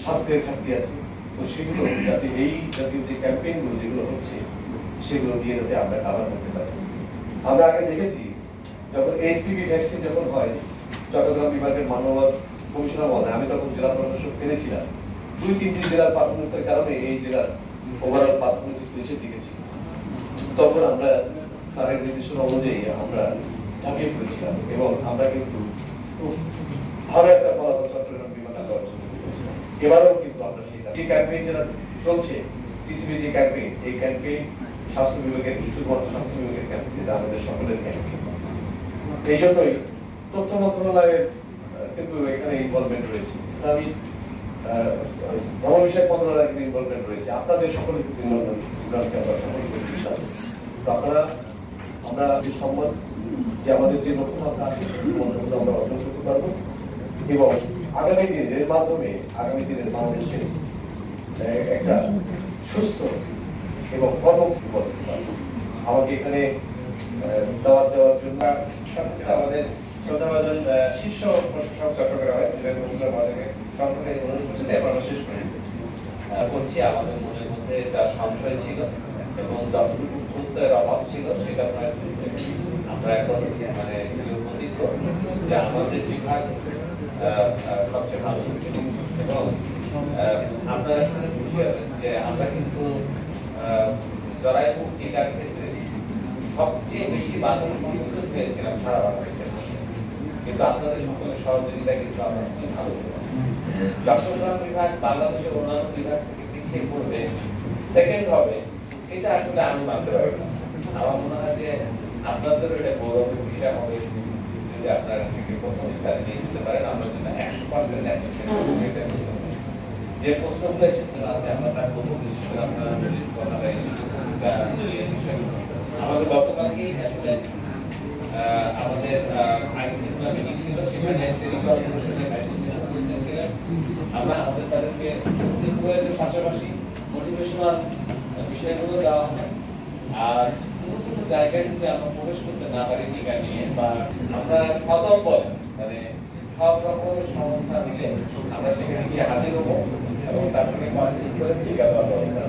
স্বাস্থ্যের ঘাটতি আছে। তো সেগুলো যাতে এই জাতীয় যে ক্যাম্পেইনগুলো যেগুলো হচ্ছে সেগুলো দিয়ে যাতে আমরা কাভার করতে পারি। আমরা আগে দেখেছি যখন এইচপিভি ভ্যাকসিন যখন হয় চট্টগ্রাম বিভাগের মানবাধিকার কমিশনার মহোদয়, আমি তখন জেলা প্রশাসক পেরেছিলাম, 2-3টি জেলার পারফরমেন্সের কারণে এই জেলার ওভারঅল পারফরমেন্স নিচের দিকে ছিল। তখন আমরা স্যারের নির্দেশনা অনুযায়ী আমরা ঝাঁপিয়ে পড়েছিলাম এবং আমরা কিন্তু খুব ভালো একটা ফলাফল চট্টগ্রাম বিভাগে অর্জন করেছি। এবারেও কিন্তু আমরা যে ক্যাম্পেইন যেটা চলছে, টিসিবি যে ক্যাম্পেইন, এই ক্যাম্পেইন স্বাস্থ্য বিভাগের শুধুমাত্র স্বাস্থ্য বিভাগের ক্যাম্পেইন, এটা আমাদের সকলের ক্যাম্পেইন। এই জন্যই তথ্য মন্ত্রণালয়ের কিন্তু এখানে ইনভলভমেন্ট রয়েছে, ইসলামিক ধর্ম বিষয়ক মন্ত্রণালয়ের কিন্তু ইনভলভমেন্ট রয়েছে, আপনাদের সকলের কিন্তু ইনভলভমেন্ট আমরা সকলে করতে। তো আপনারা আমরা যে সম্মান যে আমাদের যে লক্ষ্যমাত্রা আছে আমরা অর্জন করতে পারবো এবং আগামী দিনের মাধ্যমে আগামী দিনের বাংলাদেশে একটা সুস্থ এবং কর্মমুখী করতে পারবো। আমাকে এখানে দাওয়াত দেওয়ার জন্য আমাদের শ্রদ্ধাভাজন শীর্ষ প্রশাসক চট্টগ্রামের অনুরোধ করছি, এবার আমরা শেষ করছি। আমাদের মনের মধ্যে তার সংশয় ছিল এবং যতটুকু গুরুত্বের অভাব ছিল সেটা আমরা এখন মানে প্রতিজ্ঞ যে আমাদের বিভাগ সবচেয়ে ভালো এবং আপনারা শুনে খুশি হবেন যে আমরা কিন্তু জরায়ুর টিকার ক্ষেত্রে সবচেয়ে বেশি বাধা সম্মুখীন হয়েছিলাম সারা বাংলাদেশের, কিন্তু আপনাদের সকলের সহযোগিতা কিন্তু আমরা খুবই ভালো করেছি। চট্টগ্রাম বিভাগ বাংলাদেশের অন্যান্য বিভাগ থেকে পিছিয়ে পড়বে, সেকেন্ড হবে, এটা আসলে আমি মানতে পারি না। আমার মনে হয় যে আপনাদের এটা গৌরবের বিষয় হবে যদি আপনারা থেকে প্রথম স্থানে নিয়ে যেতে পারেন। আমরা কিন্তু 100% যে প্রশ্নগুলো এসেছিল আছে আমরা তার প্রথম হিসেবে আপনারা কথাটা এসেছে। আমাদের গতকালকেই আসলে আমাদের আইন শৃঙ্খলা মিটিং ছিল, সেখানে সিটি কর্পোরেশনের ম্যাজিস্ট্রেট উপস্থিত ছিলেন। আমরা আমাদের তাদেরকে শক্তি প্রয়োগের পাশাপাশি মোটিভেশনাল বিষয়গুলো দেওয়া হয়। আর কোনো কোনো জায়গায় যদি আমরা প্রবেশ করতে না পারি টিকা নিয়ে বা আমরা সদম্বর মানে সব রকমের সংস্থা মিলে আমরা সেখানে গিয়ে হাজির হবো এবং তার সঙ্গে কনফারেন্স করে টিকা দেওয়ার ব্যবস্থা